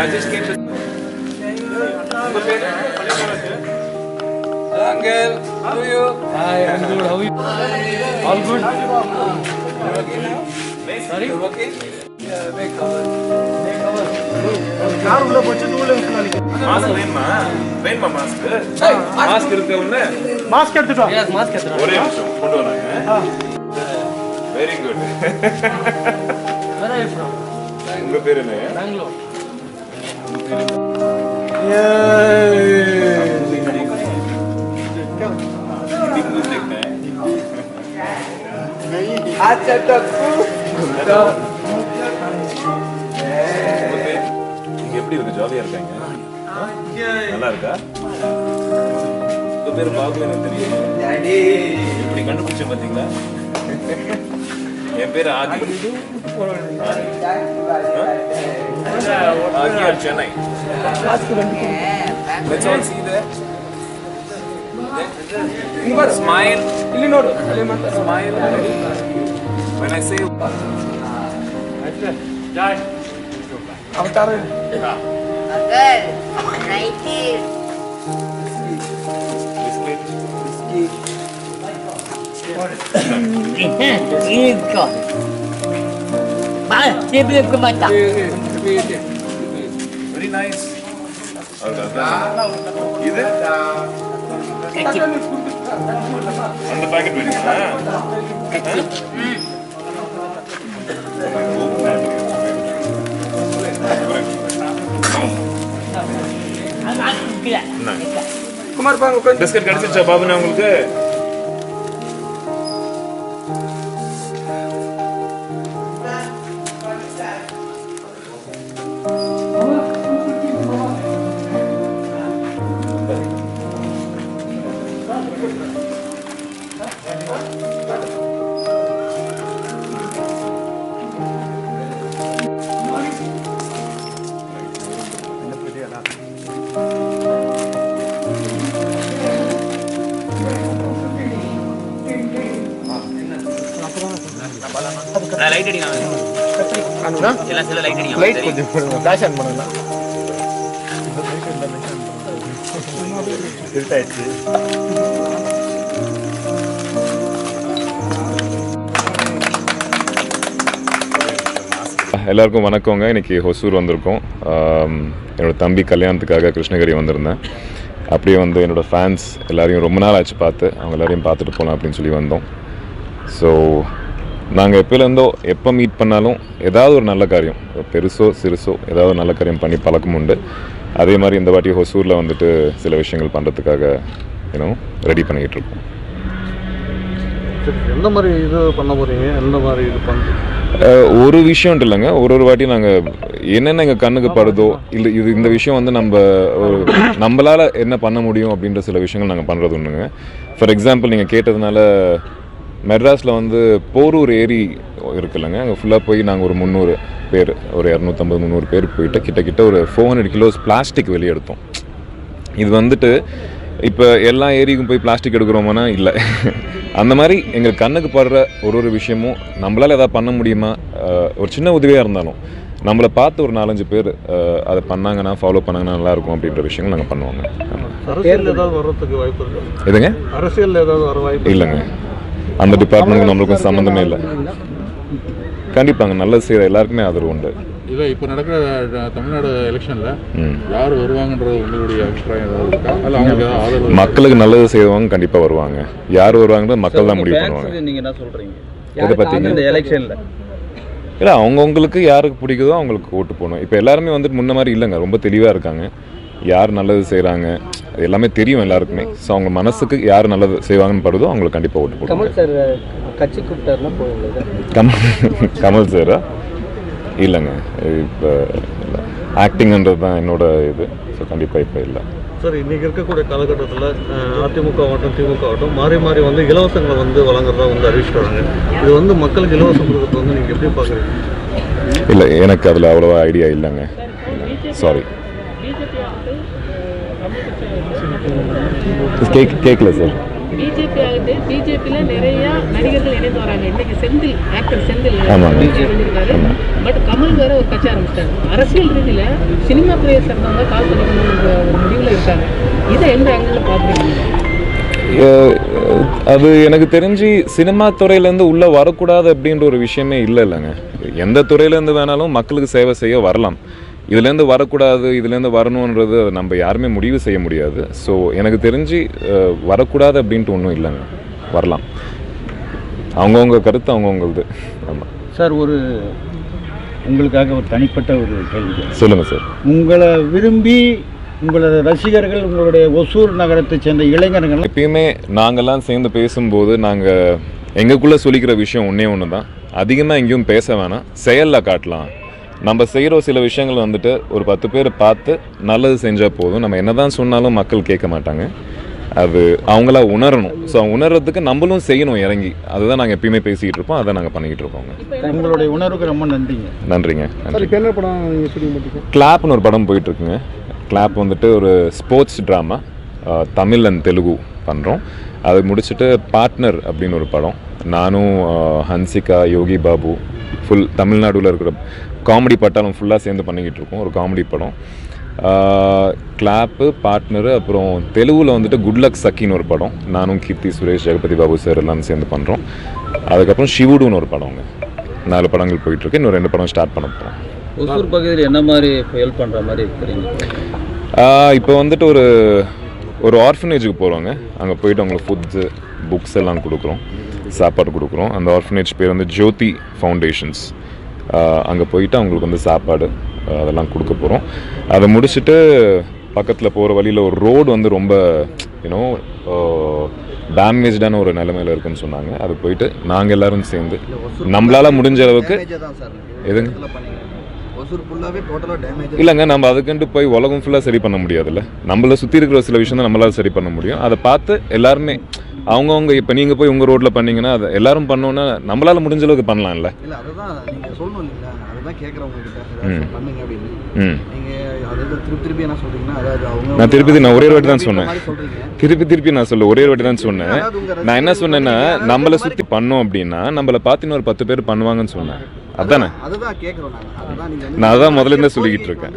I just came to. Uncle, how are you? Hi, I'm good. How are you? All good? Sorry? You're working? Yeah, make cover. Car உள்ள போச்சு தூளுங்க நாளைக்கு. Mask வேணுமா mask? Mask இருக்கு ஒண்ணு. Mask எடுத்துட்டு வா. S mask எடுத்துட்டு வா. ஒரே நிமிஷம் கொண்டு வராங்க. Very good. Where are you from? உங்க பேர் என்ன? Bangalore. अच्छा टक्कू நீங்க எப்படி இருக்கு ஜாலியா இருக்காங்க நல்லா இருக்கா உங்க பேர் பாபு எனக்கு தெரியும் டாடி எப்படி கண்டுபிடிச்ச பாத்தீங்களா என் பேர் Aadhi Aadhi R Chennai let's all see there smile ಇಲ್ಲಿ ನೋಡು smile when I say Jai. Avatar. Uncle, right here. very nice இது அந்த பாக்கெட் வேணுமா குமார் பாங்க பிஸ்கட் கிடைச்சிருச்சா பாபுனா உங்களுக்கு லைட் அடிங்க எல்லாம் சில லைட் அடிங்க லைட் கொஞ்சம் ஃபிளாஷ் ஆன் பண்ணலாம் இருட்டாயிடுச்சு எல்லாருக்கும் வணக்கங்க. இன்றைக்கி ஹொசூர் வந்திருக்கோம். என்னோடய தம்பி கல்யாணத்துக்காக கிருஷ்ணகிரி வந்திருந்தேன். அப்படியே வந்து என்னோடய ஃபேன்ஸ் எல்லோரையும் ரொம்ப நாள் ஆச்சு பார்த்து, அவங்க எல்லோரையும் பார்த்துட்டு போகலாம் அப்படின்னு சொல்லி வந்தோம். ஸோ நாங்கள் எப்போலேருந்தோ எப்போ மீட் பண்ணாலும் ஏதாவது ஒரு நல்ல காரியம், பெருசோ சிறுசோ ஏதாவது நல்ல காரியம் பண்ணி பழக்கம் உண்டு. அதே மாதிரி இந்த வாட்டி ஹொசூரில் வந்துட்டு சில விஷயங்கள் பண்ணுறதுக்காக ரெடி பண்ணிக்கிட்டு இருக்கோம். எந்த மாதிரி இது பண்ண போகிறீங்க? எந்த மாதிரி இது பண்ணுறீங்க? ஒரு விஷயம் இல்லைங்க, ஒரு வாட்டி நாங்கள் என்னென்ன எங்கள் கண்ணுக்கு படுதோ இல்லை இந்த விஷயம் வந்து நம்மளால் என்ன பண்ண முடியும் அப்படின்ற சில விஷயங்கள் நாங்கள் பண்ணுறது ஒன்றுங்க. ஃபார் எக்ஸாம்பிள் நீங்கள் கேட்டதுனால மெட்ராஸில் வந்து போரூர் ஏரி இருக்குல்லங்க, அங்கே ஃபுல்லாக போய் நாங்கள் ஒரு 300 பேர், ஒரு 250-300 பேர் போயிட்டு கிட்டத்தட்ட ஒரு 400 கிலோஸ் பிளாஸ்டிக் வெளியே எடுத்தோம். இது வந்துட்டு இப்போ எல்லா ஏரிக்கும் போய் பிளாஸ்டிக் எடுக்கிறோமானா இல்லை. அந்த மாதிரி எங்கள் கண்ணுக்கு படுற ஒரு விஷயமும் நம்மளால் எதாவது பண்ண முடியுமா, ஒரு சின்ன உதவியாக இருந்தாலும் நம்மளை பார்த்து ஒரு 4-5 பேர் அதை பண்ணாங்கன்னா, ஃபாலோ பண்ணாங்கன்னா நல்லாயிருக்கும் அப்படின்ற விஷயங்கள் நாங்கள் பண்ணுவாங்க. அரசியல் ஏதாவது வர்றதுக்கு வாய்ப்பு இருக்கு? எதுங்க? அரசியல் ஏதாவது வர வாய்ப்பு இல்லைங்க, அந்த டிபார்ட்மெண்ட்டுக்கு நம்மளுக்கும் சம்மந்தமே இல்லை. கண்டிப்பாங்க, நல்லது செய்கிற எல்லாருக்குமே ஆதரவு உண்டு. இல்லை, இப்போ நடக்கிற தமிழ்நாடு எலெக்ஷனில் யார் வருவாங்கன்றது உங்களுடைய அபிப்பிராயம் ஏதாவது இருக்கா? இல்லை அவங்களுக்கு ஏதாவது ஆதரவு? மக்களுக்கு நல்லது செய்வாங்க, கண்டிப்பாக வருவாங்க. யார் வருவாங்கன்றது மக்கள் தான் முடிவு பண்ணுவாங்க. நீங்கள் என்ன சொல்கிறீங்க இதை பார்த்தீங்கன்னா இந்த எலெக்ஷனில்? இல்லை, அவங்கவுங்களுக்கு யாருக்கு பிடிக்குதோ அவங்களுக்கு ஓட்டு போகணும். இப்போ எல்லாருமே வந்துட்டு முன்ன மாதிரி இல்லைங்க, ரொம்ப தெளிவாக இருக்காங்க. யார் நல்லது செய்கிறாங்க எல்லாமே தெரியும் எல்லாருக்குமே. ஸோ அவங்க மனசுக்கு யார் நல்லது செய்வாங்கன்னு படுதோ அவங்களுக்கு கண்டிப்பாக ஓட்டு போடுவாங்க. கமல் சார் கட்சி கூப்பிட்டாருன்னா போகுது. கமல் சாரா? இல்லைங்க, இப்போ ஆக்டிங்ன்றது தான் என்னோட இது. ஸோ கண்டிப்பாக இப்போ இல்லை. சார் இன்னைக்கு இருக்கக்கூடிய காலகட்டத்தில் அதிமுக ஆகட்டும் திமுக ஆகட்டும் மாறி மாறி வந்து இலவசங்களை வந்து வழங்குறதா வந்து அறிவிச்சிட்டாங்க. இது வந்து மக்களுக்கு இலவசம் கொடுக்கறது வந்து நீங்கள் எப்படி பார்க்குறீங்க? இல்லை, எனக்கு அதில் அவ்வளோவா ஐடியா இல்லைங்க. சாரி, கேட்கல சார். பிஜேபி ஆகுது, பிஜேபியில் நிறைய நடிகர்கள் இணைந்து வராங்க. இன்னைக்கு செந்தில், ஆக்டர் செந்தில் ஆமாங்க. இருந்திருக்காரு. பட் கமல் வேற ஒரு கட்சி ஆரம்பிச்சிட்டாங்க. அரசியல் ரீதியில் சினிமா துறையை சேர்ந்தவங்க கால் பண்ணிக்கணும்னு ஒரு முடிவில் இருக்காங்க. இதை எந்த ஆங்கிளில் பார்க்குறீங்க? அது எனக்கு தெரிஞ்சு சினிமா துறையிலேருந்து உள்ளே வரக்கூடாது அப்படின்ற ஒரு விஷயமே இல்லைங்க. எந்த துறையிலேருந்து வேணாலும் மக்களுக்கு சேவை செய்ய வரலாம். இதுலேருந்து வரக்கூடாது, இதுலேருந்து வரணுன்றது அதை நம்ம யாருமே முடிவு செய்ய முடியாது. ஸோ எனக்கு தெரிஞ்சு வரக்கூடாது அப்படின்ட்டு ஒன்றும் இல்லைங்க, வரலாம். அவங்கவுங்க கருத்து அவங்கவுங்களது. ஆமாம் சார், ஒரு உங்களுக்காக ஒரு தனிப்பட்ட ஒரு கேள்வி. சொல்லுங்கள் சார். உங்களை விரும்பி உங்களோட ரசிகர்கள், உங்களுடைய ஒசூர் நகரத்தை சேர்ந்த இளைஞர்கள் எப்பயுமே நாங்கள்லாம் சேர்ந்து பேசும்போது நாங்கள் எங்களுக்குள்ளே சொல்லிக்கிற விஷயம் ஒன்று தான். அதிகமாக எங்கேயும் பேச வேணாம், செயலில் காட்டலாம். நம்ம செய்கிற சில விஷயங்கள் வந்துட்டு ஒரு 10 பேர் பார்த்து நல்லது செஞ்சால் போதும். நம்ம என்ன தான் சொன்னாலும் மக்கள் கேட்க மாட்டாங்க. அது அவங்களா உணரணும். ஸோ அவங்க உணர்றதுக்கு நம்மளும் செய்யணும் இறங்கி. அதுதான் நாங்கள் எப்பயுமே பேசிக்கிட்டு இருப்போம், அதை நாங்கள் பண்ணிக்கிட்டு இருக்கோங்க. உங்களுடைய உணர்வுக்கு ரொம்ப நன்றிங்க. நன்றிங்க. நன்றி. என்ன படம் நீங்கள் ஷூட்டிங் பண்ணிருக்கீங்க? கிளாப்னு ஒரு படம் போயிட்டுருக்குங்க. கிளாப் வந்துட்டு ஒரு sports drama, Tamil and Telugu பண்ணுறோம். அது முடிச்சுட்டு பார்ட்னர் அப்படின்னு ஒரு படம், நானும் ஹன்சிகா, யோகி பாபு, ஃபுல் தமிழ்நாடுல இருக்கிற காமெடி பட்டாலும் ஃபுல்லாக சேர்ந்து பண்ணிக்கிட்டு இருக்கோம். ஒரு காமெடி படம். கிளாப்பு, பார்ட்னரு, அப்புறம் தெலுங்கில் வந்துட்டு குட்லக் சக்கின்னு ஒரு படம், நானும் கீர்த்தி சுரேஷ், ஜெகபதி பாபு சார் எல்லாம் சேர்ந்து பண்ணுறோம். அதுக்கப்புறம் ஷிவுடுன்னு ஒரு படங்க. 4 படங்கள் போயிட்டுருக்கு. இன்னும் 2 படம் ஸ்டார்ட் பண்ண போகிறோம். ஒசூர் பகுதியில் என்ன மாதிரி ஹெல்ப் பண்ணுற மாதிரி இருக்கிறீங்க? இப்போ வந்துட்டு ஒரு ஆர்ஃபனேஜுக்கு போகிறோங்க. அங்கே போயிட்டு அவங்களுக்கு ஃபுட்ஸு, புக்ஸ் எல்லாம் கொடுக்குறோம், சாப்பாடு கொடுக்குறோம். அந்த ஆர்ஃபனேஜ் பேர் வந்து ஜோதி ஃபவுண்டேஷன்ஸ். அங்கே போயிட்டு அவங்களுக்கு வந்து சாப்பாடு அதெல்லாம் கொடுக்க போகிறோம். அதை முடிச்சுட்டு பக்கத்தில் போகிற வழியில் ஒரு ரோடு வந்து ரொம்ப யூனோ டேமேஜ்டான ஒரு நிலைமையில் இருக்குன்னு சொன்னாங்க. அது போயிட்டு நாங்கள் எல்லோரும் சேர்ந்து நம்மளால் முடிஞ்ச அளவுக்கு எதுங்க இல்லைங்க, நம்ம அதுக்குன்ட்டு போய் உலகம் ஃபுல்லாக சரி பண்ண முடியாதுல்ல. நம்மளை சுற்றி இருக்கிற சில விஷயம் தான் நம்மளால் சரி பண்ண முடியும். அதை பார்த்து எல்லாருமே அவங்கவுங்க இப்போ நீங்கள் போய் உங்கள் ரோட்டில் பண்ணீங்கன்னா அதை எல்லாரும் பண்ணோன்னா நம்மளால் முடிஞ்ச அளவுக்கு பண்ணலாம்ல. நான் திருப்பி ஒரே ஒரு வாட்டி தான் சொன்னேன். திருப்பி நான் சொல்ல ஒரே ஒரு வாட்டி தான் சொன்னேன். நான் என்ன சொன்னேன்னா, நம்மளை சுற்றி பண்ணோம் அப்படின்னா நம்மளை பார்த்து ஒரு 10 பேர் பண்ணுவாங்கன்னு சொன்னேன். அதானே, நான் அதான் முதல்ல இருந்து சொல்லிக்கிட்டு இருக்கேன்.